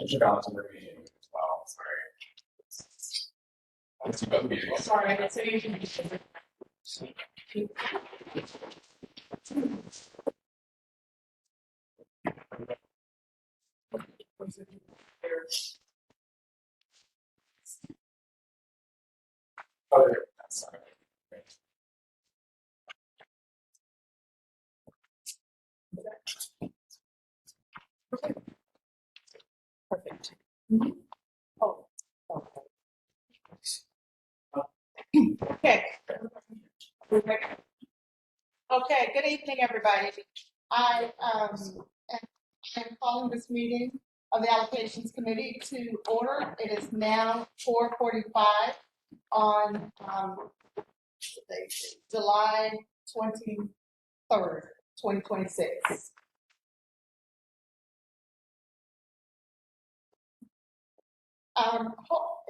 Should balance in the meeting as well. Sorry. Sorry, so you can. Oh, sorry. Perfect. Oh, okay. Okay, good evening, everybody. I am calling this meeting of the Allocations Committee to order. It is now 4:45 on July 23rd, 2026.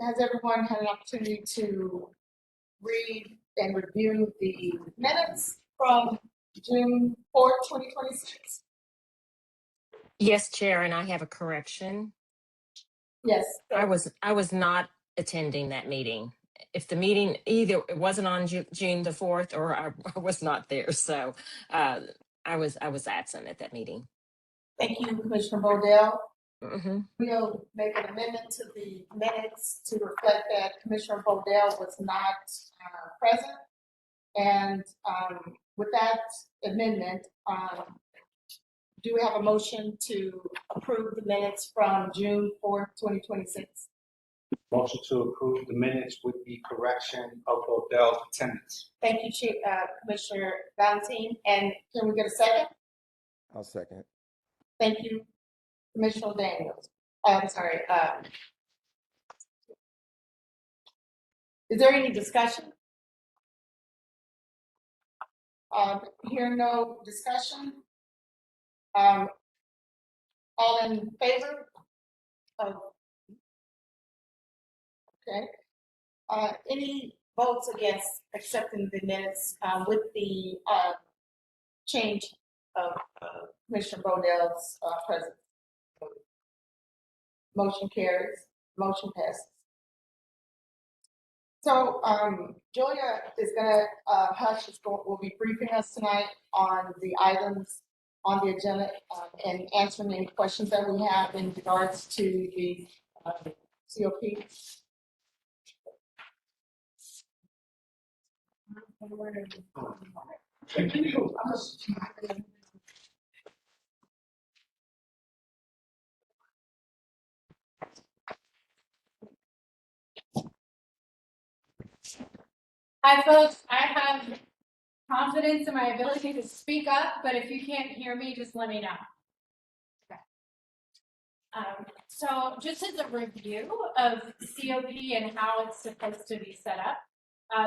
Has everyone had an opportunity to read and review the minutes from June 4th, 2026? Yes, Chair, and I have a correction. Yes. I was not attending that meeting. If the meeting either it wasn't on June the 4th or I was not there, so I was absent at that meeting. Thank you, Commissioner Bodell. Mm-hmm. We'll make an amendment to the minutes to reflect that Commissioner Bodell was not present. And with that amendment, do we have a motion to approve the minutes from June 4th, 2026? Motion to approve the minutes with the correction of Odell's attendance. Thank you, Chief, Commissioner Valentine. And can we get a second? I'll second. Thank you, Commissioner Daniels. I'm sorry. Is there any discussion? Hearing no discussion. All in favor? Okay. Any votes against accepting the minutes with the change of Commissioner Bodell's presence? Motion carries. Motion passes. So Julia is going to, will be briefing us tonight on the items on the agenda and answering any questions that we have in regards to the COP. Hi folks, I have confidence in my ability to speak up, but if you can't hear me, just let me know. Okay. So just as a review of COP and how it's supposed to be set up,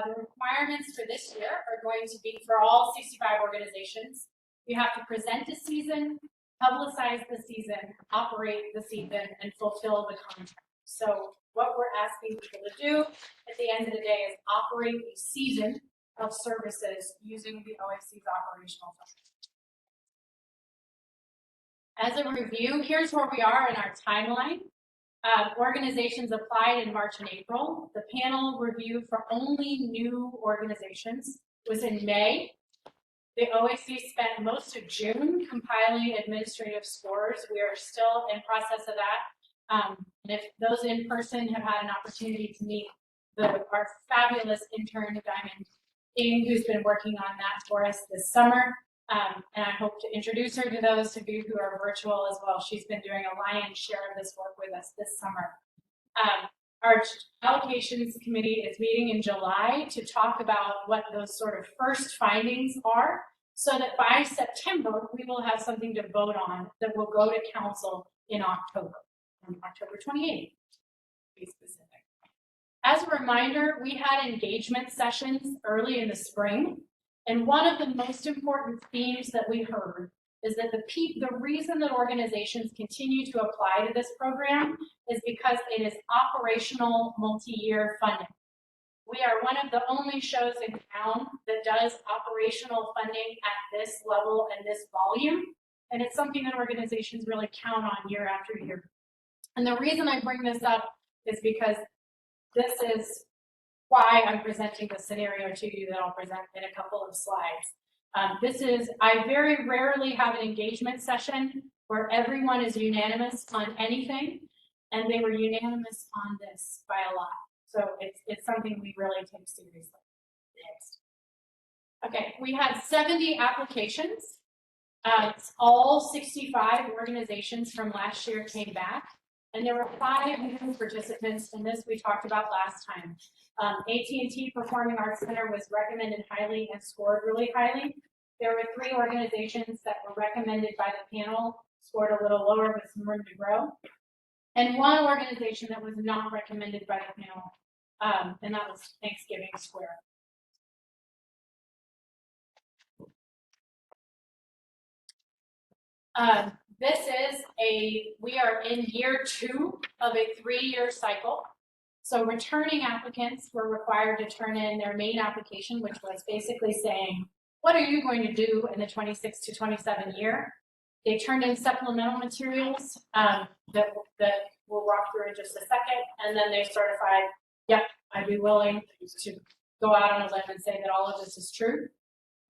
the requirements for this year are going to be for all 65 organizations. You have to present a season, publicize the season, operate the season, and fulfill the contract. So what we're asking people to do at the end of the day is operate a season of services using the OIC's operational funds. As a review, here's where we are in our timeline. Organizations applied in March and April. The panel review for only new organizations was in May. The OIC spent most of June compiling administrative scores. We are still in process of that. And if those in person have had an opportunity to meet our fabulous intern, Diamond Ing, who's been working on that for us this summer. And I hope to introduce her to those of you who are virtual as well. She's been doing a lion's share of this work with us this summer. Our allocations committee is meeting in July to talk about what those sort of first findings are, so that by September, we will have something to vote on that will go to council in October, on October 28th, to be specific. As a reminder, we had engagement sessions early in the spring, and one of the most important themes that we heard is that the reason that organizations continue to apply to this program is because it is operational multi-year funding. We are one of the only shows in town that does operational funding at this level and this volume, and it's something that organizations really count on year after year. And the reason I bring this up is because this is why I'm presenting the scenario to you that I'll present in a couple of slides. I very rarely have an engagement session where everyone is unanimous on anything, and they were unanimous on this by a lot. So it's something we really take seriously. Next. Okay, we had 70 applications. All 65 organizations from last year came back, and there were 5 new participants, and this we talked about last time. AT&T Performing Arts Center was recommended highly and scored really highly. There were 3 organizations that were recommended by the panel, scored a little lower with some room to grow, and 1 organization that was not recommended by the panel, and that was Thanksgiving Square. We are in year 2 of a 3-year cycle. So returning applicants were required to turn in their main application, which was basically saying, what are you going to do in the 26 to 27 year? They turned in supplemental materials that we'll walk through in just a second. And then they certified, yep, I'd be willing to go out on a limb and say that all of this is true.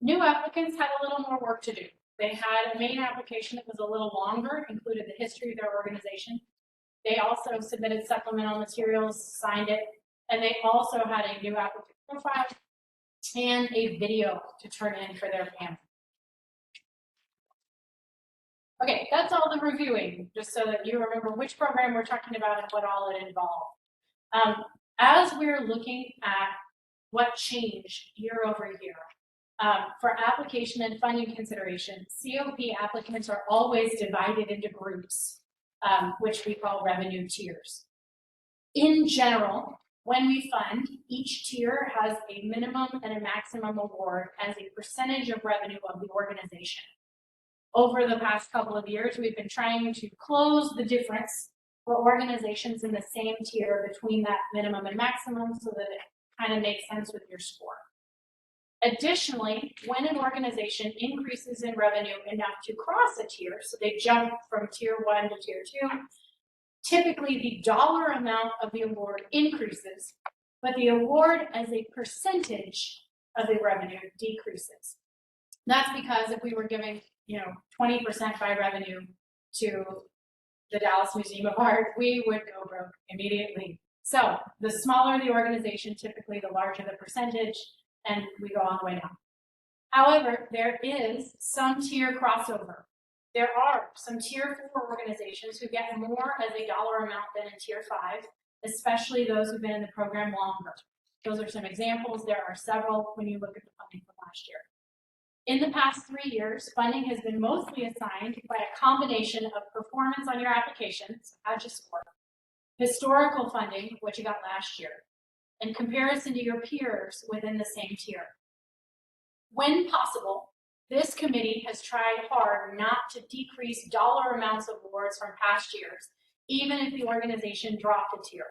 New applicants had a little more work to do. They had a main application that was a little longer, included the history of their organization. They also submitted supplemental materials, signed it, and they also had a new applicant profile and a video to turn in for their panel. Okay, that's all the reviewing, just so that you remember which program we're talking about and what all it involved. As we're looking at what changed year over year, for application and funding consideration, COP applicants are always divided into groups, which we call revenue tiers. In general, when we fund, each tier has a minimum and a maximum award as a percentage of revenue of the organization. Over the past couple of years, we've been trying to close the difference for organizations in the same tier between that minimum and maximum so that it kind of makes sense with your score. Additionally, when an organization increases in revenue enough to cross a tier, so they jump from tier 1 to tier 2, typically the dollar amount of the award increases, but the award as a percentage of the revenue decreases. That's because if we were giving, 20% by revenue to the Dallas Museum of Art, we would go broke immediately. So the smaller the organization, typically the larger the percentage, and we go all the way down. However, there is some tier crossover. There are some tier 4 organizations who get more as a dollar amount than in tier 5, especially those who've been in the program longer. Those are some examples. There are several when you look at the funding from last year. In the past 3 years, funding has been mostly assigned by a combination of performance on your applications, how'd you score, historical funding, what you got last year, in comparison to your peers within the same tier. When possible, this committee has tried hard not to decrease dollar amounts of awards from past years, even if the organization dropped a tier.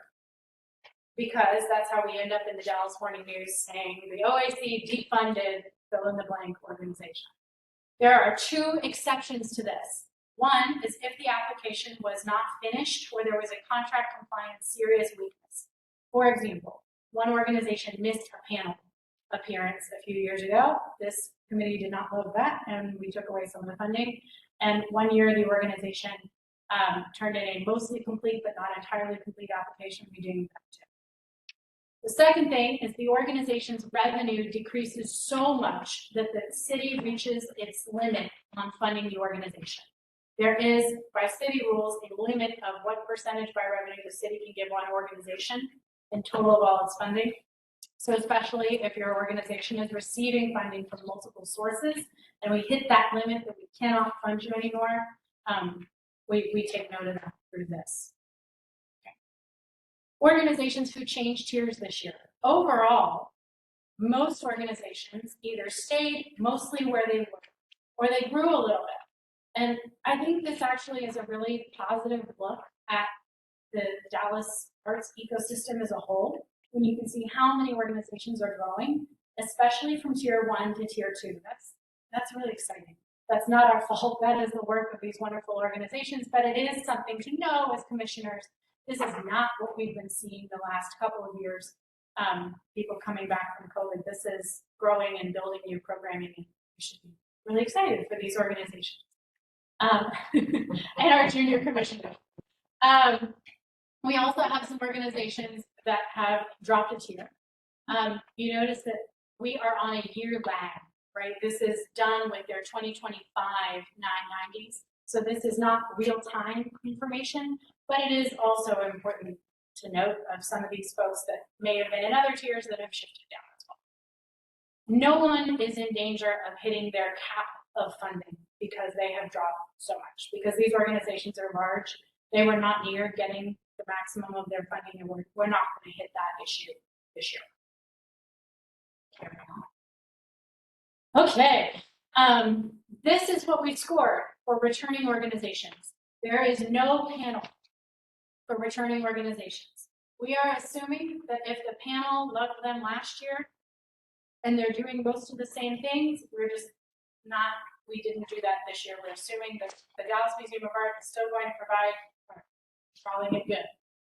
Because that's how we end up in the Dallas Morning News saying the OAC defunded fill in the blank organization. There are 2 exceptions to this. One is if the application was not finished or there was a contract compliance serious weakness. For example, one organization missed a panel appearance a few years ago. This committee did not love that, and we took away some of the funding. And 1 year, the organization turned in a mostly complete but not entirely complete application. We didn't that too. The second thing is the organization's revenue decreases so much that the city reaches its limit on funding the organization. There is, by city rules, a limit of what percentage by revenue the city can give one organization in total of all its funding. So especially if your organization is receiving funding from multiple sources and we hit that limit that we cannot fund you anymore, we take note of that through this. Okay. Organizations who changed tiers this year. Overall, most organizations either stayed mostly where they were or they grew a little bit. And I think this actually is a really positive look at the Dallas arts ecosystem as a whole, when you can see how many organizations are growing, especially from tier 1 to tier 2. That's really exciting. That's not our fault. That is the work of these wonderful organizations, but it is something to know as commissioners. This is not what we've been seeing the last couple of years. People coming back from COVID. This is growing and building new programming. And we should be really excited for these organizations. And our junior commissioner. We also have some organizations that have dropped a tier. You notice that we are on a year lag, right? This is done with their 2025 990s. So this is not real-time information, but it is also important to note of some of these folks that may have been in other tiers that have shifted down as well. No one is in danger of hitting their cap of funding because they have dropped so much, because these organizations are large. They were not near getting the maximum of their funding, and we're not going to hit that issue this year. Okay, this is what we scored for returning organizations. There is no panel for returning organizations. We are assuming that if the panel loved them last year and they're doing most of the same things, we didn't do that this year. We're assuming that the Dallas Museum of Art is still going to provide, calling it good.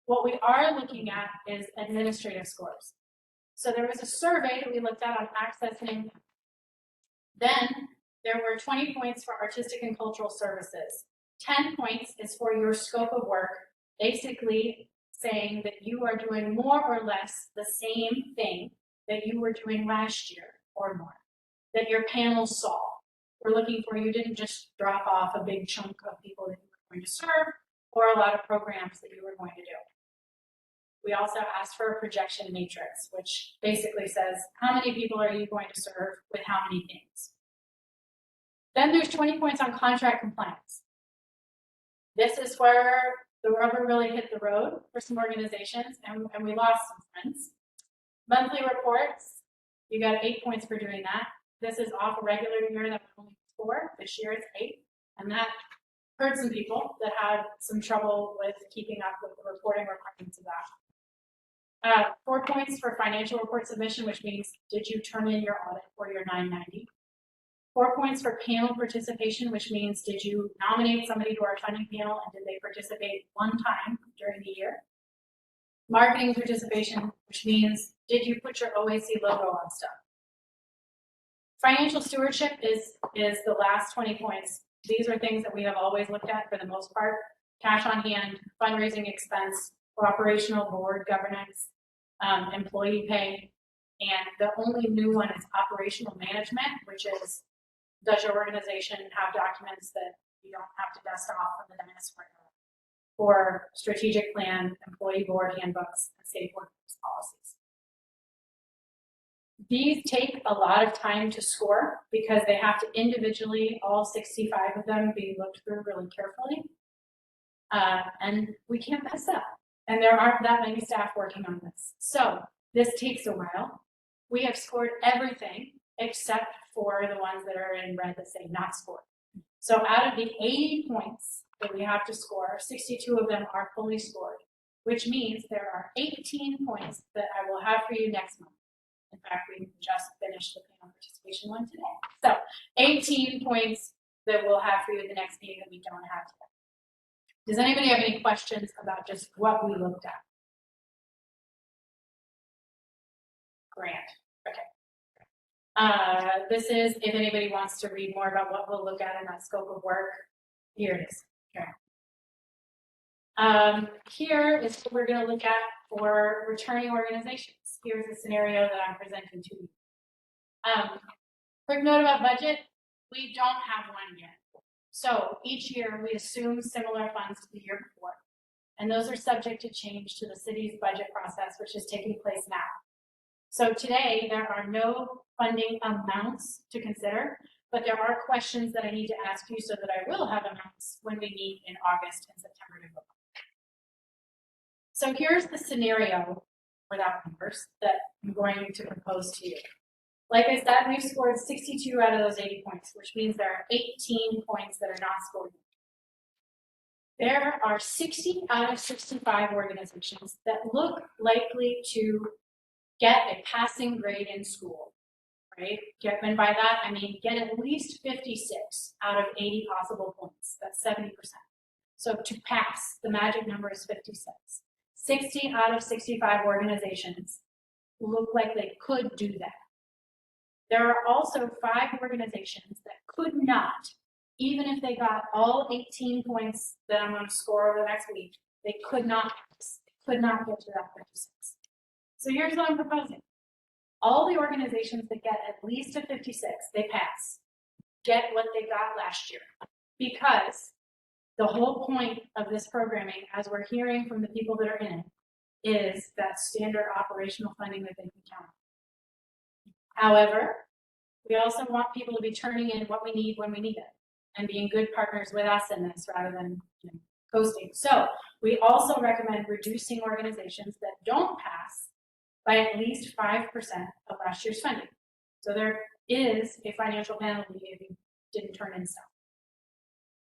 What we are looking at is administrative scores. So there was a survey that we looked at on accessing. Then there were 20 points for artistic and cultural services. 10 points is for your scope of work, basically saying that you are doing more or less the same thing that you were doing last year or more, that your panel saw. We're looking for you didn't just drop off a big chunk of people that you were going to serve or a lot of programs that you were going to do. We also asked for a projection matrix, which basically says how many people are you going to serve with how many things. Then there's 20 points on contract compliance. This is where the rubber really hit the road for some organizations, and we lost some friends. Monthly reports, you got 8 points for doing that. This is off a regular year that was only 4. This year it's 8, and that hurt some people that had some trouble with keeping up with the reporting requirements of that. 4 points for financial report submission, which means did you turn in your audit for your 990? 4 points for panel participation, which means did you nominate somebody to our funding panel and did they participate one time during the year? Marketing participation, which means did you put your OAC logo on stuff? Financial stewardship is the last 20 points. These are things that we have always looked at for the most part. Cash on hand, fundraising expense, operational board governance, employee pay, and the only new one is operational management, which is does your organization have documents that you don't have to dust off from the dais or strategic plan, employee board handbooks, and safe workplace policies. These take a lot of time to score because they have to individually, all 65 of them, be looked through really carefully. And we can't mess up. And there aren't that many staff working on this. So this takes a while. We have scored everything except for the ones that are in red that say not scored. So out of the 80 points that we have to score, 62 of them are fully scored, which means there are 18 points that I will have for you next month. In fact, we just finished the panel participation one today. So 18 points that we'll have for you at the next meeting that we don't have today. Does anybody have any questions about just what we looked at? Grant. Okay. This is, if anybody wants to read more about what we'll look at in that scope of work, here it is. Okay. Here is what we're going to look at for returning organizations. Here's a scenario that I'm presenting to you. Quick note about budget. We don't have one yet. So each year we assume similar funds to the year before. And those are subject to change to the city's budget process, which is taking place now. So today there are no funding amounts to consider, but there are questions that I need to ask you so that I will have amounts when we meet in August and September to vote. So here's the scenario without numbers that I'm going to propose to you. Like I said, we've scored 62 out of those 80 points, which means there are 18 points that are not scored. There are 60 out of 65 organizations that look likely to get a passing grade in school. right? And by that, I mean, get at least 56 out of 80 possible points. That's 70%. So to pass, the magic number is 56. 60 out of 65 organizations look like they could do that. There are also 5 organizations that could not, even if they got all 18 points that I'm going to score over the next week, they could not pass. They could not get to that 56. So here's what I'm proposing. All the organizations that get at least a 56, they pass, get what they got last year. Because the whole point of this programming, as we're hearing from the people that are in it, is that standard operational funding that they can count on. However, we also want people to be turning in what we need when we need it and being good partners with us in this rather than coasting. So we also recommend reducing organizations that don't pass by at least 5% of last year's funding. So there is a financial penalty if you didn't turn in stuff.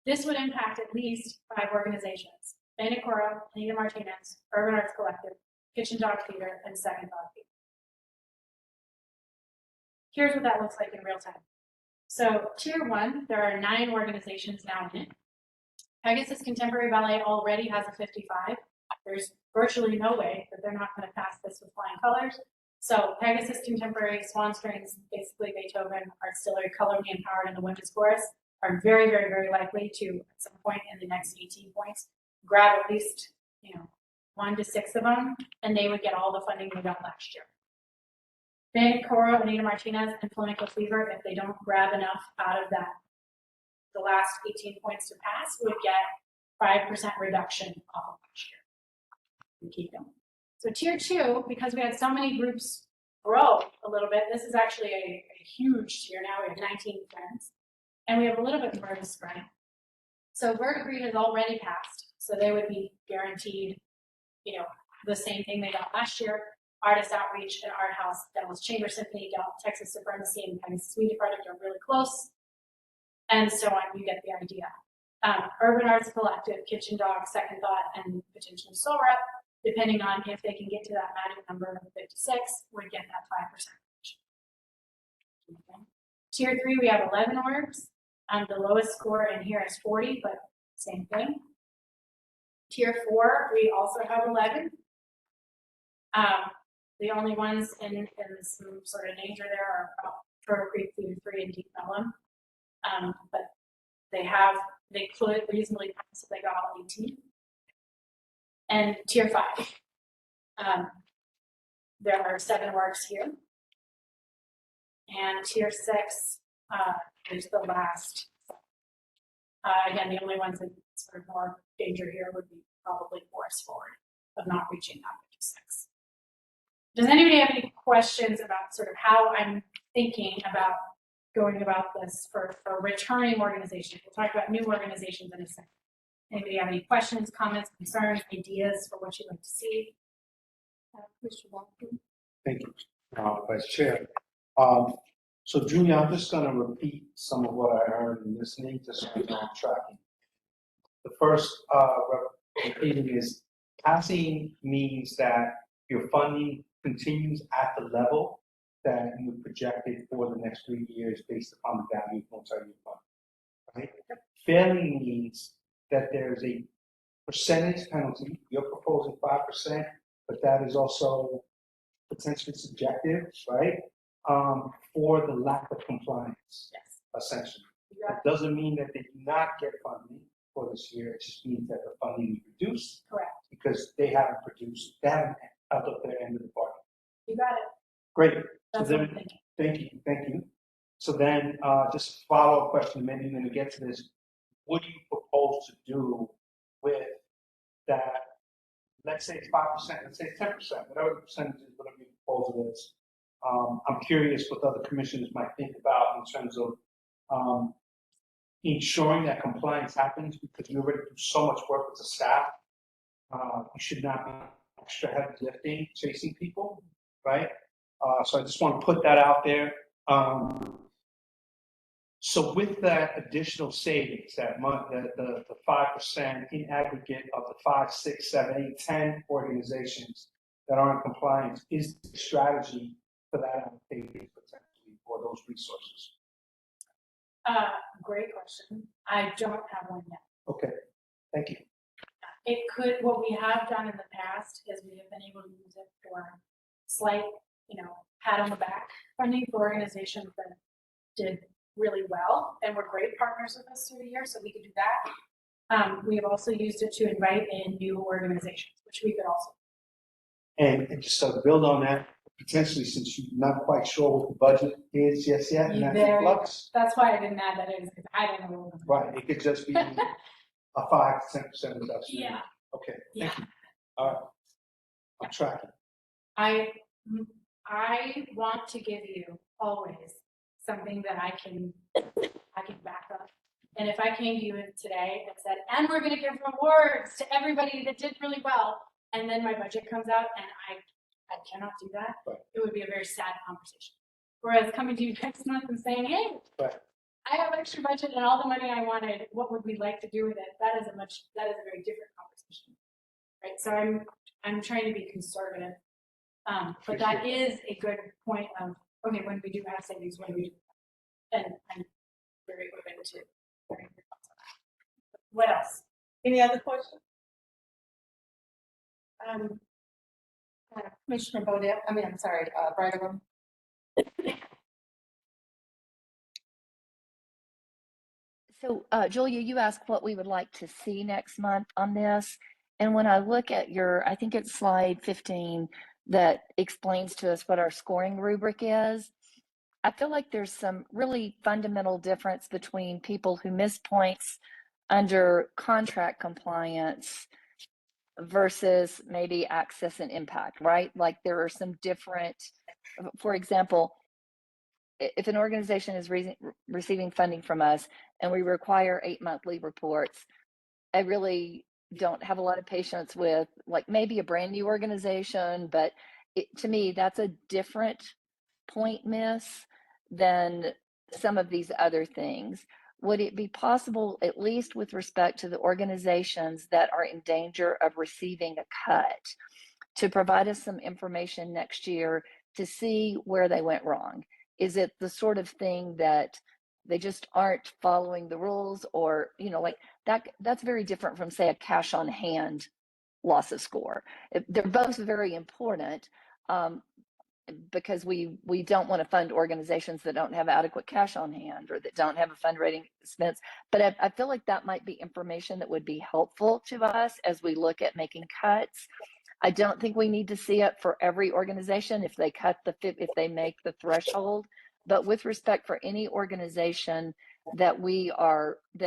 This would impact at least 5 organizations: Coro, Anita Martinez, Urban Arts Collective, Kitchen Dog Theater, and Second Dog Theater. Here's what that looks like in real time. So Tier 1, there are 9 organizations now in it. Pegasus Contemporary Ballet already has a 55. There's virtually no way that they're not going to pass this with flying colors. So Pegasus Contemporary, Swan Strings, basically Beethoven, Art Stillery, Color Me Empowered, and the Women's Chorus are very, very, very likely to, at some point in the next 18 points, grab at least 1 to 6 of them, and they would get all the funding they got last year. Coro, Anita Martinez, and Flamenco Fever, if they don't grab enough out of that, the last 18 points to pass, would get 5% reduction off of last year. We keep them. So Tier 2, because we had so many groups grow a little bit, this is actually a huge tier now. We have 19 friends, and we have a little bit more to spread. So Verdigris has already passed, so they would be guaranteed, the same thing they got last year. Artist Outreach and Art House, Dallas Chamber Symphony, Texas Supremacy, and Pegasus Media Project are really close, and so on. You get the idea. Urban Arts Collective, Kitchen Dog, Second Thought, and potentially Soul Rep, depending on if they can get to that magic number of 56, would get that 5%. Okay. Tier 3, we have 11 orgs. The lowest score in here is 40, but same thing. Tier 4, we also have 11. The only ones in some sort of danger there are Turtle Creek, Theater 3, and Deep Ellum. But they could reasonably pass if they got all 18. And Tier 5, there are 7 orgs here. And Tier 6 is the last. Again, the only ones in sort of more danger here would be probably Forest Forward of not reaching that 56. Does anybody have any questions about sort of how I'm thinking about going about this for returning organizations? We'll talk about new organizations in a second. Anybody have any questions, comments, concerns, ideas for what you'd like to see? Mr. Walker. Thank you, Vice Chair. So Julia, I'm just going to repeat some of what I heard in listening to so I'm tracking. The first repeating is passing means that your funding continues at the level that you projected for the next 3 years based upon the value of multi-year funding, right? Failing means that there's a percentage penalty. You're proposing 5%, but that is also potentially subjective, right? For the lack of compliance, yes, essentially. It doesn't mean that they do not get funding for this year. It just means that the funding is reduced. Correct. Because they haven't held up their end of the bargain. You got it. Great. That's so what then, I'm thinking. Thank you. So then, just a follow-up question, maybe when we get to this, what do you propose to do with that? Let's say it's 5%, let's say it's 10%, whatever the percentage is, whatever your proposal is. I'm curious what other commissioners might think about in terms of ensuring that compliance happens, because you already do so much work with the staff. You should not be extra heavy lifting, chasing people, right? So I just want to put that out there. So with that additional savings, that month, the 5% in aggregate of the 5, 6, 7, 8, 10 organizations that are in compliance, is the strategy for that allocation potentially for those resources? Great question. I don't have one yet. Okay, thank you. It could, what we have done in the past is we have been able to use it for slight, pat on the back funding for organizations that did really well and were great partners with us through the year, so we could do that. We have also used it to invite in new organizations, which we could also. And just to build on that, potentially, since you're not quite sure what the budget is just yet, and that's in flux. That's why I didn't add that in, because I don't know. Right, it could just be a 5 to 10% reduction. Yeah. Okay, Yeah. thank you. All right, I'm tracking. I want to give you always something that I can back up. And if I came to you today and said, and we're going to give rewards to everybody that did really well, and then my budget comes out and I cannot do that, right, it would be a very sad conversation. Whereas coming to you next month and saying, hey, right, I have extra budget and all the money I wanted, what would we like to do with it? That is a very different conversation, right? So I'm trying to be conservative, but that is a good point of, okay, when we do have savings, what do we do? And I'm very open to hearing your thoughts on that. What else? Any other questions? Commissioner Bodell, I'm sorry, Brigham. So, Julia, you asked what we would like to see next month on this. And when I look at I think it's slide 15 that explains to us what our scoring rubric is, I feel like there's some really fundamental difference between people who miss points under contract compliance versus maybe access and impact, right? Like there are some different, for example, if an organization is receiving funding from us and we require 8 monthly reports, I really don't have a lot of patience with like maybe a brand new organization, but to me, that's a different point miss than some of these other things. Would it be possible, at least with respect to the organizations that are in danger of receiving a cut, to provide us some information next year to see where they went wrong? Is it the sort of thing that they just aren't following the rules, or like that's very different from, say, a cash on hand loss of score. They're both very important, because we don't want to fund organizations that don't have adequate cash on hand or that don't have a fundraising expense. But I feel like that might be information that would be helpful to us as we look at making cuts. I don't think we need to see it for every organization if they make the threshold. But with respect for any organization that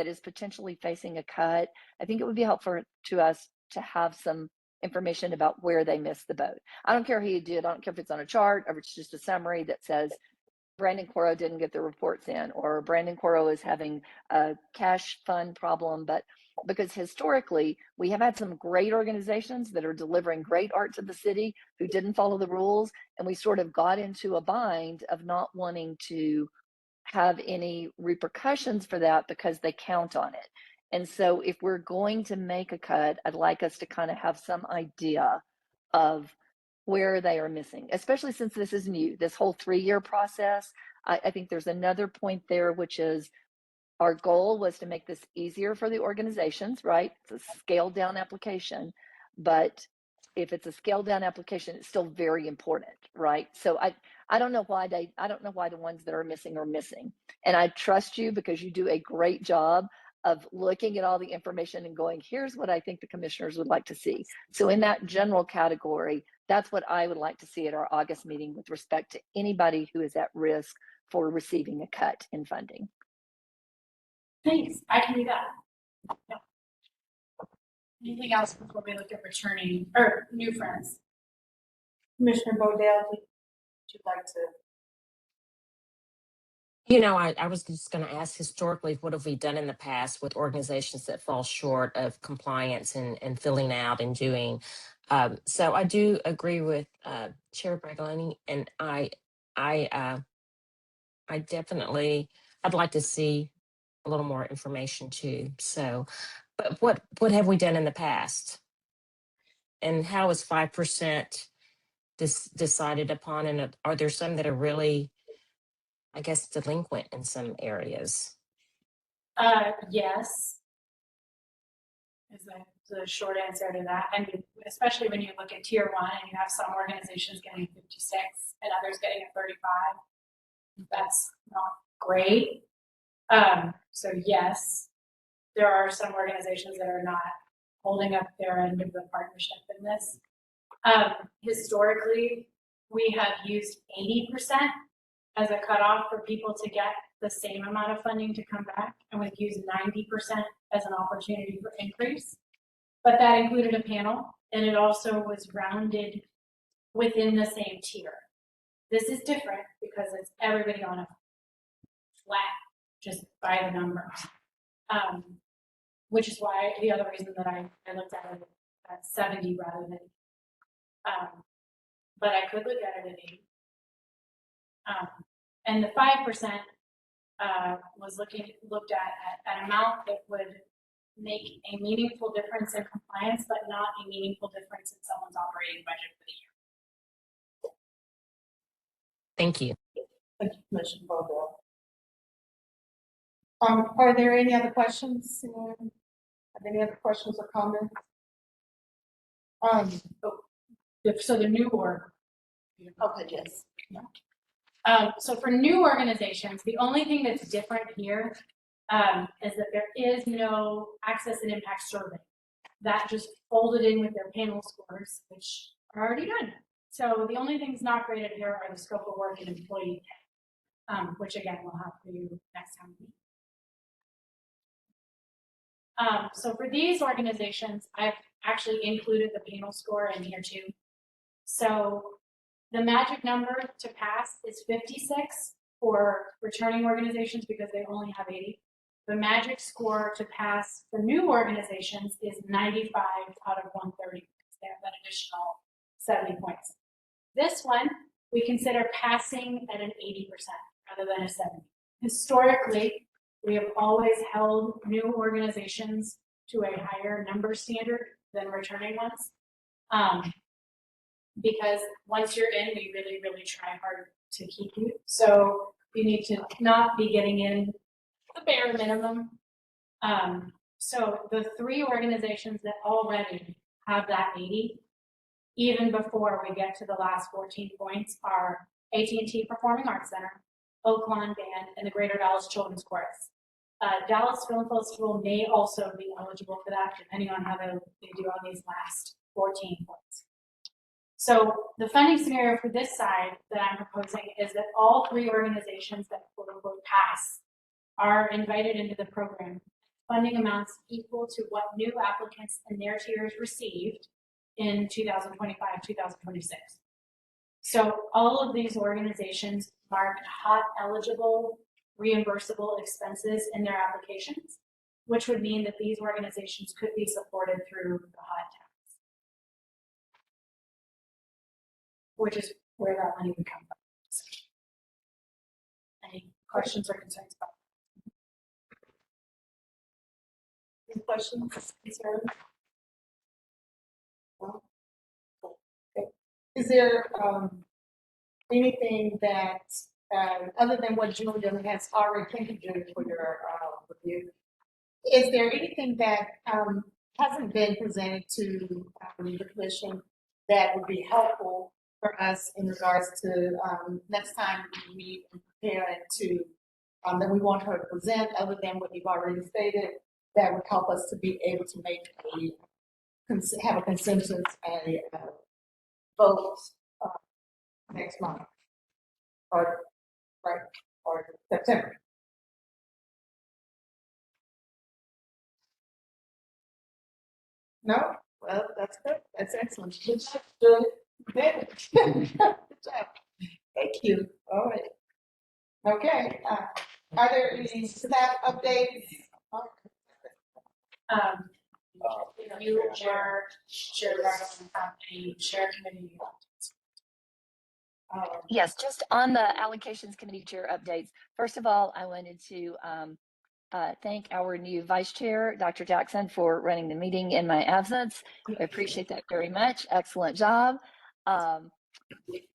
is potentially facing a cut, I think it would be helpful to us to have some information about where they missed the boat. I don't care who you did. I don't care if it's on a chart or it's just a summary that says Brandon Coro didn't get the reports in, or Brandon Coro is having a cash fund problem. But because historically we have had some great organizations that are delivering great art to the city who didn't follow the rules, and we sort of got into a bind of not wanting to have any repercussions for that because they count on it. And so if we're going to make a cut, I'd like us to kind of have some idea of where they are missing, especially since this is new, this whole 3-year process. I think there's another point there, which is our goal was to make this easier for the organizations, right? It's a scaled down application, but if it's a scaled down application, it's still very important, right? So I don't know why the ones that are missing are missing. And I trust you because you do a great job of looking at all the information and going, here's what I think the commissioners would like to see. So in that general category, that's what I would like to see at our August meeting with respect to anybody who is at risk for receiving a cut in funding. Thanks, I can do that. Yeah. Anything else before we look at returning or new friends? Commissioner Bodell, would you like to? I was just going to ask, historically, what have we done in the past with organizations that fall short of compliance and filling out and doing? So I do agree with Chair Bragalini, and I definitely, I'd like to see a little more information too. So, but what have we done in the past? And how is 5% decided upon? And are there some that are really I guess, delinquent in some areas. Yes. Is the short answer to that. I mean, especially when you look at tier one and you have some organizations getting 56 and others getting a 35. That's not great. So yes, there are some organizations that are not holding up their end of the partnership in this. Historically, we have used 80% as a cutoff for people to get the same amount of funding to come back, and we've used 90% as an opportunity for increase. But that included a panel, and it also was rounded within the same tier. This is different because it's everybody on a flat, just by the numbers. Which is why the other reason that I looked at it at 70 rather than, but I could look at it at 80. And the 5% was looked at an amount that would make a meaningful difference in compliance, but not a meaningful difference in someone's operating budget for the year. Thank you. Thank you, Commissioner Vogel. Are there any other questions? Have any other questions or comments? So the new org. Okay, yes. So for new organizations, the only thing that's different here is that there is no access and impact survey. That just folded in with their panel scores, which are already done. So the only things not graded here are the scope of work and employee pay, which again, we'll have for you next time. So for these organizations, I've actually included the panel score in here too. So the magic number to pass is 56 for returning organizations because they only have 80. The magic score to pass for new organizations is 95 out of 130. They have that additional 70 points. This one, we consider passing at an 80% rather than a 70. Historically, we have always held new organizations to a higher number standard than returning ones. Because once you're in, we really, really try hard to keep you. So you need to not be getting in the bare minimum. So the 3 organizations that already have that 80, even before we get to the last 14 points, are AT&T Performing Arts Center, Oaklawn Band, and the Greater Dallas Children's Chorus. Dallas Film Festival may also be eligible for that, depending on how they do on these last 14 points. So the funding scenario for this side that I'm proposing is that all 3 organizations that quote unquote pass are invited into the program. Funding amounts equal to what new applicants and their tiers received in 2025, 2026. So all of these organizations marked hot eligible reimbursable expenses in their applications, which would mean that these organizations could be supported through the hot tax, which is where that money would come from. Any questions or concerns about that? Any questions, concerns? No? Okay. Is there anything that, other than what Julia has already, thank you, Julia, for your review, is there anything that hasn't been presented to the commission that would be helpful for us in regards to next time we prepare it to, that we want her to present, other than what you've already stated, that would help us to be able to make have a consensus and a vote next month, or right, or September? No? Well, that's good. That's excellent. Good job, Julie. Good. Good job. Thank you. All right. Okay. Are there any staff updates? You are chair committee. Yes, just on the allocations committee chair updates. First of all, I wanted to thank our new vice chair, Dr. Jackson, for running the meeting in my absence. I appreciate that very much. Excellent job.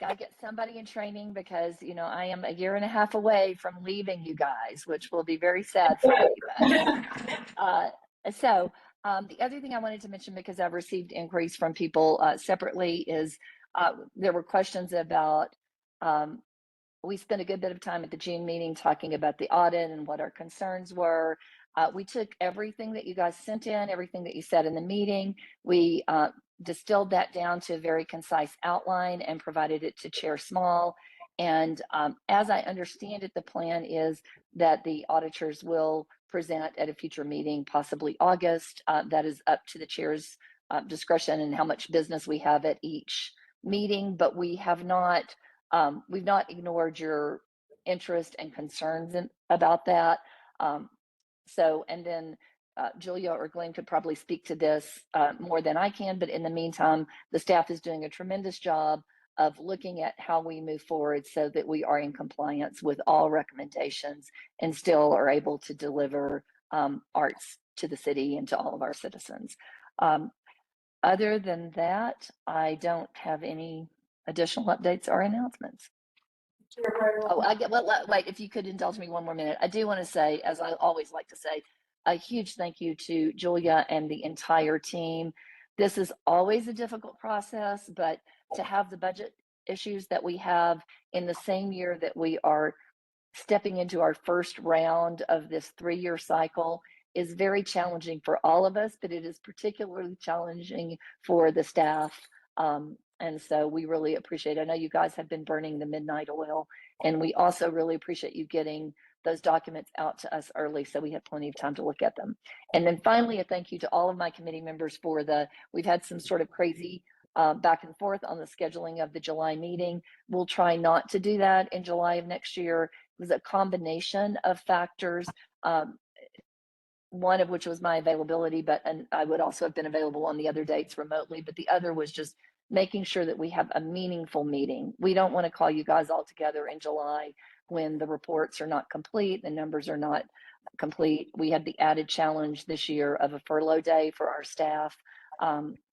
Gotta get somebody in training because, you know, I am a year and a half away from leaving you guys, which will be very sad for me. But, the other thing I wanted to mention, because I've received inquiries from people separately, is there were questions about, we spent a good bit of time at the June meeting talking about the audit and what our concerns were. We took everything that you guys sent in, everything that you said in the meeting. We distilled that down to a very concise outline and provided it to Chair Small. And as I understand it, the plan is that the auditors will present at a future meeting, possibly August. That is up to the chair's discretion and how much business we have at each meeting, but we have not, we've not ignored your interest and concerns about that. And then Julia or Glenn could probably speak to this more than I can, but in the meantime, the staff is doing a tremendous job of looking at how we move forward so that we are in compliance with all recommendations and still are able to deliver arts to the city and to all of our citizens. Other than that, I don't have any additional updates or announcements. Wait, if you could indulge me one more minute. I do want to say, as I always like to say, a huge thank you to Julia and the entire team. This is always a difficult process, but to have the budget issues that we have in the same year that we are stepping into our first round of this 3-year cycle is very challenging for all of us, but it is particularly challenging for the staff. And so we really appreciate it. I know you guys have been burning the midnight oil, and we also really appreciate you getting those documents out to us early so we have plenty of time to look at them. And then finally, a thank you to all of my committee members for we've had some sort of crazy back and forth on the scheduling of the July meeting. We'll try not to do that in July of next year. It was a combination of factors, one of which was my availability, and I would also have been available on the other dates remotely, but the other was just making sure that we have a meaningful meeting. We don't want to call you guys all together in July when the reports are not complete, the numbers are not complete. We had the added challenge this year of a furlough day for our staff.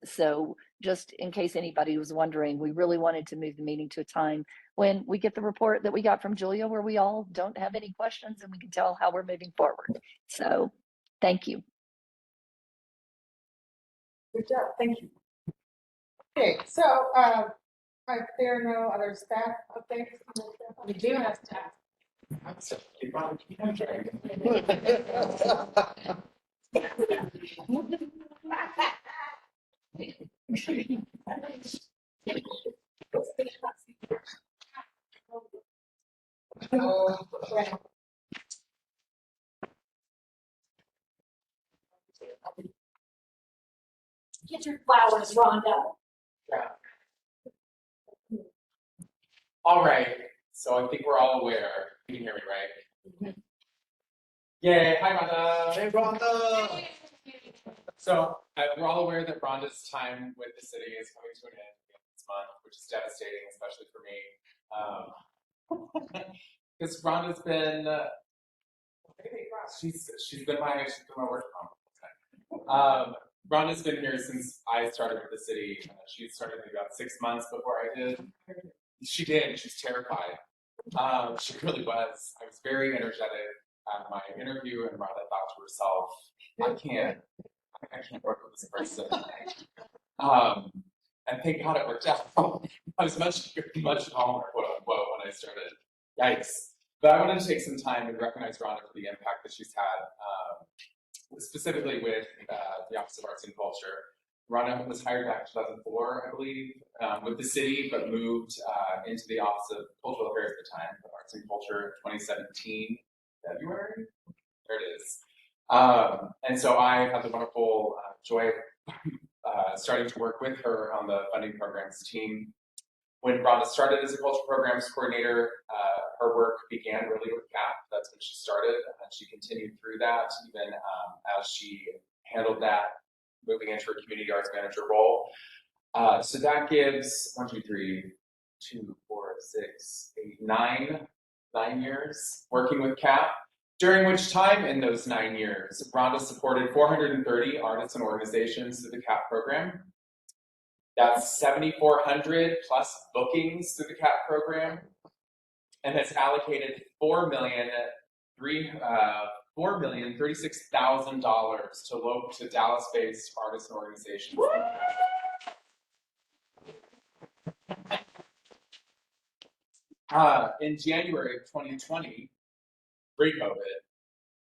So just in case anybody was wondering, we really wanted to move the meeting to a time when we get the report that we got from Julia, where we all don't have any questions and we can tell how we're moving forward. So thank you. Good job, thank you. Okay, so if there are no other staff updates, We do have staff. Get your flowers, Rhonda. All right, so I think we're all aware. You can hear me, right? Yay, hi Rhonda. Hey, Rhonda. So we're all aware that Rhonda's time with the city is coming to an end this month, which is devastating, especially for me. Because Rhonda's been, she's been my work mom. Rhonda's been here since I started with the city. She started maybe about 6 months before I did. She did. She was terrified. She really was. I was very energetic at my interview, and Rhonda thought to herself, I can't work with this person. And thank God it worked out. I was much calmer, quote unquote, when I started. Yikes. But I wanted to take some time and recognize Rhonda for the impact that she's had, specifically with the Office of Arts and Culture. Rhonda was hired back in 2004, I believe, with the city, but moved into the Office of Cultural Affairs at the time, of Arts and Culture, 2017, February? There it is. And so I had the wonderful joy of starting to work with her on the funding programs team. When Rhonda started as a cultural programs coordinator, her work began really with CAP. That's when she started, and she continued through that, even as she handled that, moving into her community arts manager role. So that gives 9 years working with CAP. During which time, in those 9 years, Rhonda supported 430 artists and organizations through the CAP program. That's 7,400 plus bookings through the CAP program, and has allocated $4,036,000 to Dallas-based artists and organizations. In January of 2020, pre-COVID,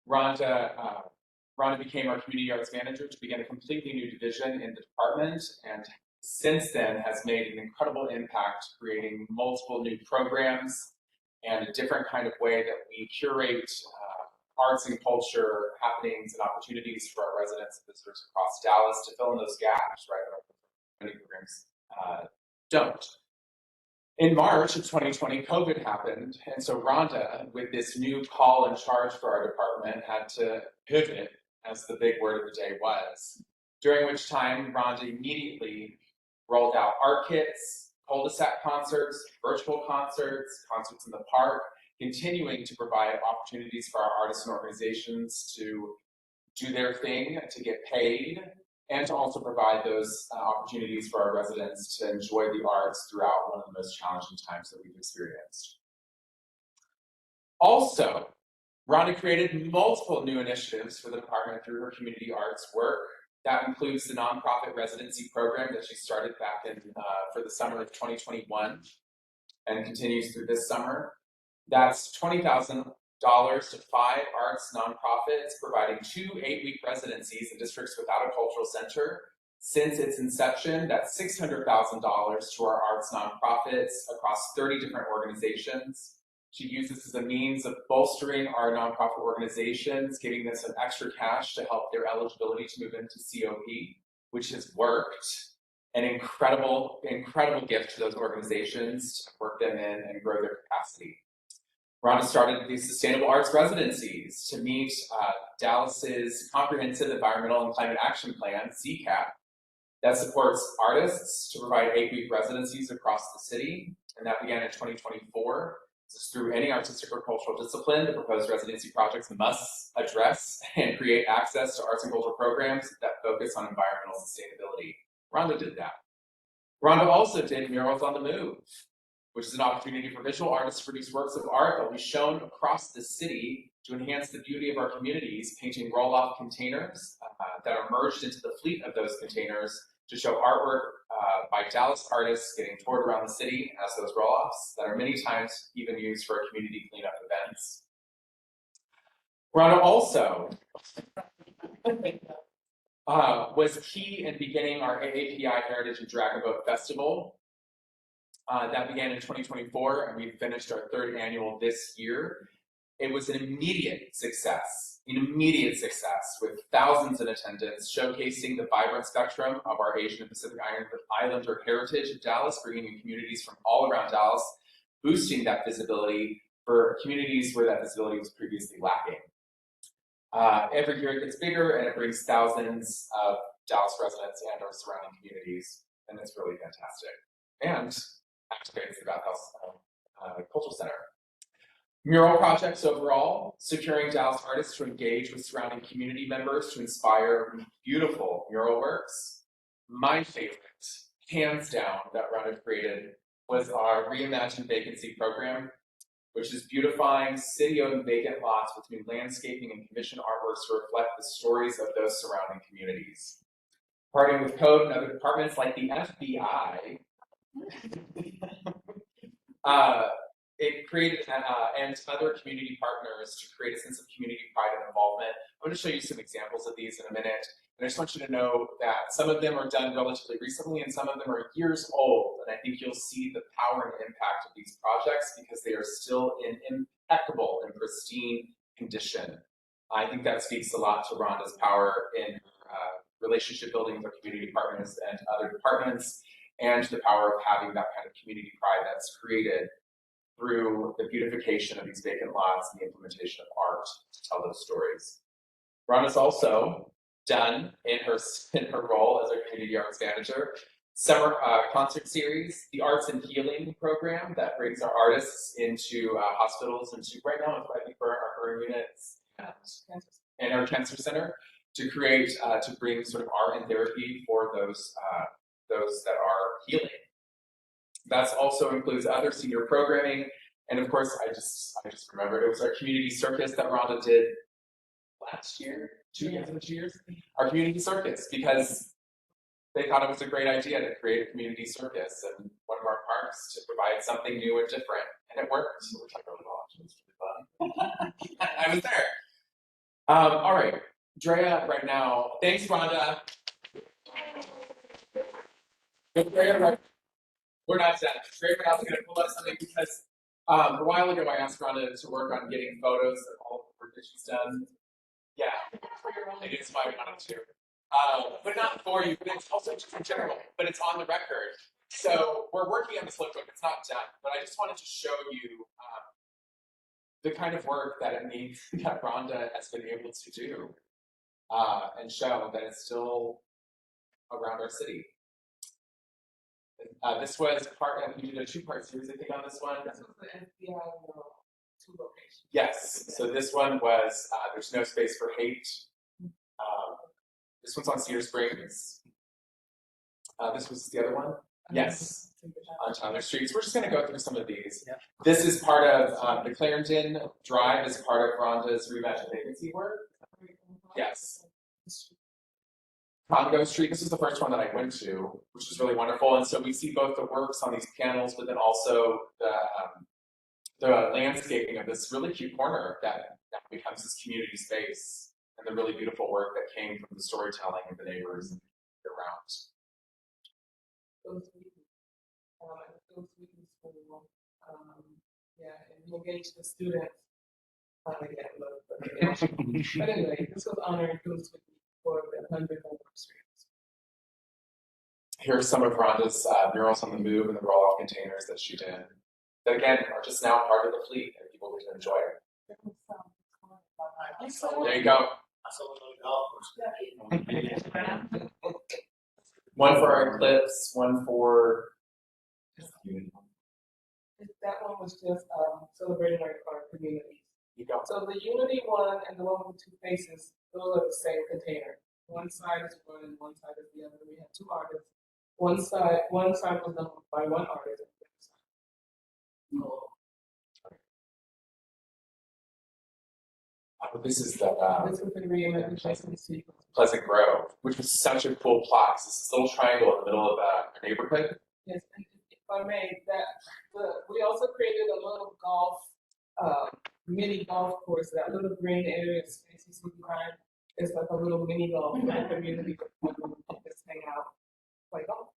Rhonda became our community arts manager to begin a completely new division in the department, and since then has made an incredible impact creating multiple new programs and a different kind of way that we curate arts and culture happenings and opportunities for our residents and visitors across Dallas to fill in those gaps, right, that many programs don't. In March of 2020, COVID happened, and so Rhonda, with this new call and charge for our department, had to pivot, as the big word of the day was, during which time Rhonda immediately rolled out art kits, cul-de-sac concerts, virtual concerts, concerts in the park, continuing to provide opportunities for our artists and organizations to do their thing, to get paid, and to also provide those opportunities for our residents to enjoy the arts throughout one of the most challenging times that we've experienced. Also, Rhonda created multiple new initiatives for the department through her community arts work. That includes the nonprofit residency program that she started back in for the summer of 2021 and continues through this summer. That's $20,000 to 5 arts nonprofits, providing 2 8-week residencies in districts without a cultural center. Since its inception, that's $600,000 to our arts nonprofits across 30 different organizations. She uses this as a means of bolstering our nonprofit organizations, giving them some extra cash to help their eligibility to move into COP, which has worked. An incredible, incredible gift to those organizations to work them in and grow their capacity. Rhonda started these sustainable arts residencies to meet Dallas's Comprehensive Environmental and Climate Action Plan, CCAP, that supports artists to provide 8-week residencies across the city, and that began in 2024. This is through any artistic or cultural discipline. The proposed residency projects must address and create access to arts and cultural programs that focus on environmental sustainability. Rhonda did that. Rhonda also did Murals on the Move, which is an opportunity for visual artists to produce works of art that will be shown across the city to enhance the beauty of our communities, painting roll-off containers that are merged into the fleet of those containers to show artwork by Dallas artists getting toured around the city as those roll-offs that are many times even used for community cleanup events. Rhonda also was key in beginning our AAPI Heritage and Dragon Boat Festival. That began in 2024, and we finished our 3rd annual this year. It was an immediate success with thousands in attendance, showcasing the vibrant spectrum of our Asian and Pacific Islander heritage of Dallas, bringing in communities from all around Dallas, boosting that visibility for communities where that visibility was previously lacking. Every year it gets bigger, and it brings thousands of Dallas residents and our surrounding communities, and it's really fantastic. And activates the Bathhouse Cultural Center. Mural projects overall, securing Dallas artists to engage with surrounding community members to inspire beautiful mural works. My favorite, hands down, that Rhonda created was our Reimagined Vacancy program, which is beautifying city-owned vacant lots between landscaping and commissioned artworks to reflect the stories of those surrounding communities. Partnering with code and other departments like the FBI, it created, and other community partners to create a sense of community pride and involvement. I'm going to show you some examples of these in a minute, and I just want you to know that some of them are done relatively recently and some of them are years old, and I think you'll see the power and impact of these projects because they are still in impeccable and pristine condition. I think that speaks a lot to Rhonda's power in relationship building with our community partners and other departments, and the power of having that kind of community pride that's created through the beautification of these vacant lots and the implementation of art to tell those stories. Rhonda's also done in her role as a community arts manager, summer concert series, the Arts and Healing program that brings our artists into hospitals and right now I think for our burn units and our cancer center to create, to bring sort of art and therapy for those those that are healing. That also includes other senior programming, and of course, I just remembered it was our community circus that Rhonda did last year, 2 years, our community circus, because they thought it was a great idea to create a community circus in one of our parks to provide something new and different, and it worked, which I really watched. It was really fun. I was there. All right, Drea, right now, thanks, Rhonda. Drea, we're not done. Drea right now is going to pull up something because a while ago I asked Rhonda to work on getting photos of all the work that she's done. Yeah, it is why I wanted to. But not for you, but it's also just in general, but it's on the record. So we're working on this lookbook, it's not done, but I just wanted to show you the kind of work that it means that Rhonda has been able to do and show that it's still around our city. This was part of, you did a 2-part series, I think, on this one. This was the FBI 2 locations. Yes, so this one was There's No Space for Hate. This one's on Cedar Springs. This was the other one? Yes, on Tyler Streets. We're just going to go through some of these. Yeah. This is part of the Clarendon Drive is part of Rhonda's Reimagine Vacancy work. Yes. Congo Street, this is the first one that I went to, which is really wonderful. And so we see both the works on these panels, but then also the landscaping of this really cute corner that becomes this community space, and the really beautiful work that came from the storytelling of the neighbors around. Those weekends school, yeah, and we engage the students. But anyway, this was honoring those for the 100th anniversary. Here are some of Rhonda's murals on the move and the roll-off containers that she did. That again are just now part of the fleet and people get to enjoy it. There you go. One for our eclipse, one for. That one was just celebrating our community. You go. So the Unity one and the one with the 2 faces, those are the same container. One side is one and one side is the other. We had 2 artists. One side was done by one artist. This is the This is the reimagination sequence. Pleasant Grove, which was such a cool plot. It's this little triangle in the middle of a neighborhood. Yes, and if I may, we also created a little golf, mini golf course. That little green area space you see behind is like a little mini golf for the community to just hang out, play golf.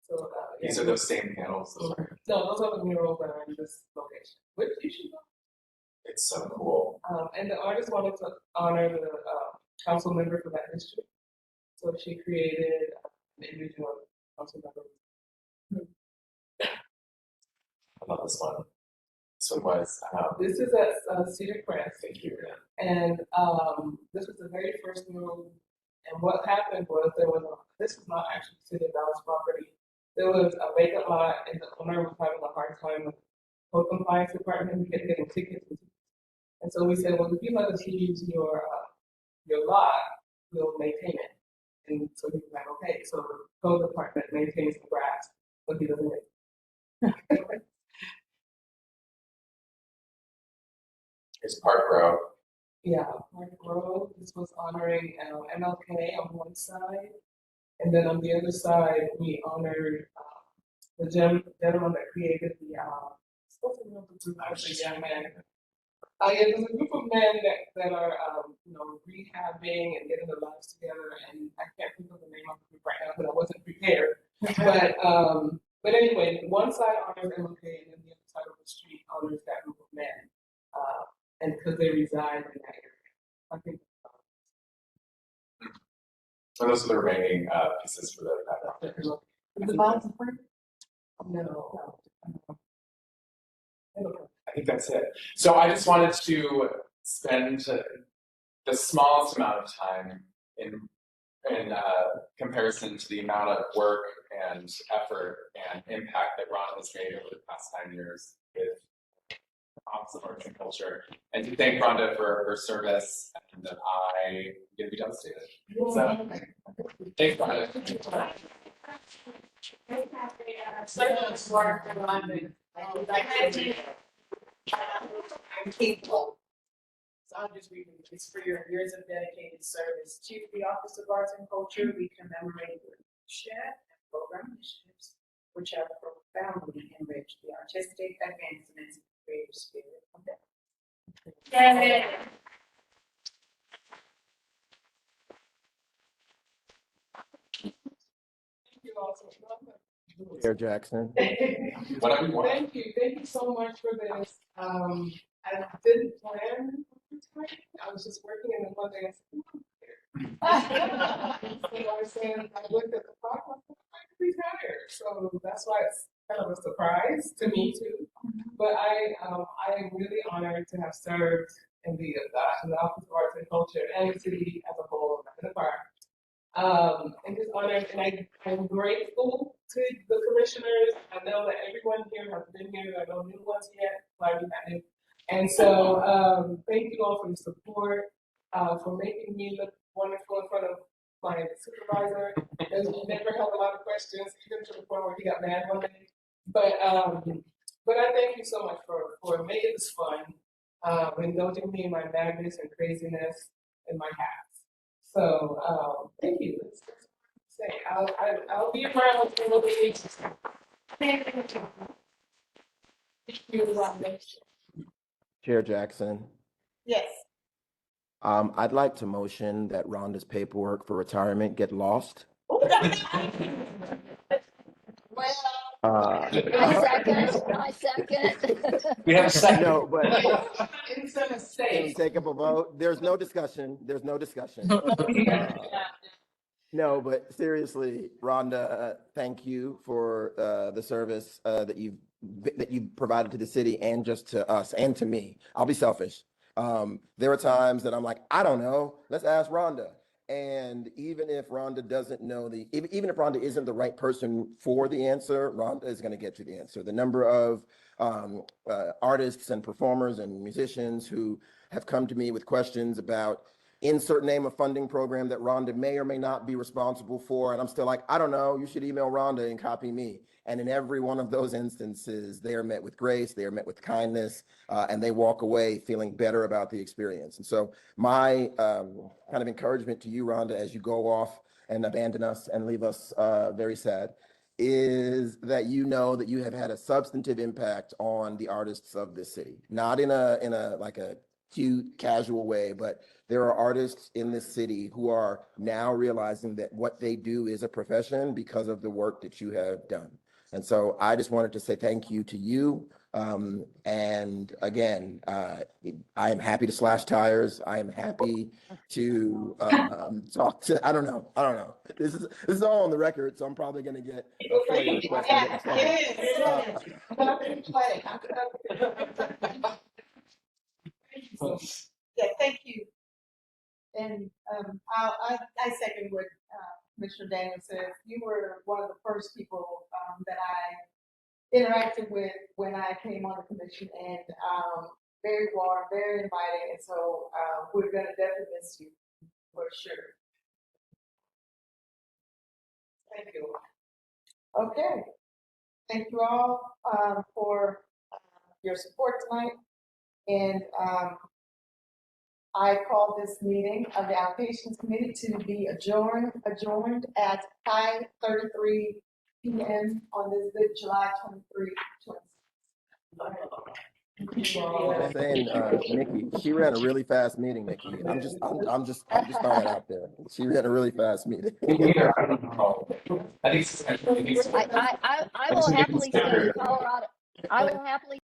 So These are those same panels. No, those are the murals that are in this location. Which you should know. It's so cool. And the artist wanted to honor the council member for that district. So she created an image of council member. I love this one. This one was. This is at Cedar Crest. Thank you. And this was the very first mural. And what happened was this was not actually City of Dallas property. There was a vacant lot and the owner was having a hard time with code compliance department. We kept getting tickets. And so we said, well, if you let us use your lot, we'll maintain it. And so he was like, okay, so the code department maintains the grass, but he doesn't make Here's Park Row. Yeah, Park Road. This was honoring MLK on one side. And then on the other side, we honored the gentleman that created the young man. Yeah, there's a group of men that are rehabbing and getting their lives together, and I can't think of the name of the group right now because I wasn't prepared. But anyway, one side honors MLK, and then the other side of the street honors that group of men, and because they reside in that area. I think. So those are the remaining pieces for the background. Is the bottom free? No. I think that's it. So I just wanted to spend the smallest amount of time in comparison to the amount of work and effort and impact that Ron has made over the past 9 years with Office of Arts and Culture, and to thank Rhonda for her service, and that I'm going to be devastated. So, Thanks, Rhonda. So I'll just read it. It's for your years of dedicated service. Chief of the Office of Arts and Culture, we commemorate your leadership and program initiatives which have profoundly enriched the artistic advancements and creative spirit of the. Thank you all so much. Chair Jackson. Whatever you want. Thank you so much for this. I didn't plan on retiring. I was just working and then one day I said, I was saying, I looked at the clock, I was like, I retired. So that's why it's kind of a surprise to me too. But I am really honored to have served in the Office of Arts and Culture and the city as a whole, in the park. And just honored, and I'm grateful to the commissioners. I know that everyone here has been here. I know new ones yet, glad we had new. And so, thank you all for the support, for making me look wonderful in front of my supervisor. Because he never held a lot of questions, even to the point where he got mad one day. But I thank you so much for making this fun, indulging me in my madness and craziness and my hats. So, thank you. I'll be around for a little bit. Thank you. Chair Jackson. Yes. I'd like to motion that Rhonda's paperwork for retirement get lost. Well, I second. We have a second. No, but It's a can we mistake. take up a vote? There's no discussion. There's no discussion. No, but seriously, Rhonda, thank you for the service that you've provided to the city and just to us and to me. I'll be selfish. There are times that I'm like, I don't know. Let's ask Rhonda. And even if Rhonda doesn't know even if Rhonda isn't the right person for the answer, Rhonda is going to get you the answer. The number of artists and performers and musicians who have come to me with questions about insert name of funding program that Rhonda may or may not be responsible for. And I'm still like, I don't know, you should email Rhonda and copy me. And in every one of those instances, they are met with grace, they are met with kindness, and they walk away feeling better about the experience. And so my kind of encouragement to you, Rhonda, as you go off and abandon us and leave us very sad, is that you know that you have had a substantive impact on the artists of this city. Not in a like a cute, casual way, but there are artists in this city who are now realizing that what they do is a profession because of the work that you have done. And so I just wanted to say thank you to you. And again, I am happy to slash tires. I am happy to talk to, I don't know. This is all on the record, so I'm probably going to get a FOIA request. Yeah, thank you. And I second what Commissioner Daniel said. You were one of the first people that I interacted with when I came on the commission, and very warm, very inviting, and so we're going to definitely miss you for sure. Thank you. Okay. Thank you all for your support tonight, and I call this meeting of the Allocations Committee to be adjourned at 5:33 p.m. on this good July 23, 20. Saying, Nikki, she ran a really fast meeting, Nikki. I'm just throwing it out there. She ran a really fast meeting. I will happily stay in Colorado. I will happily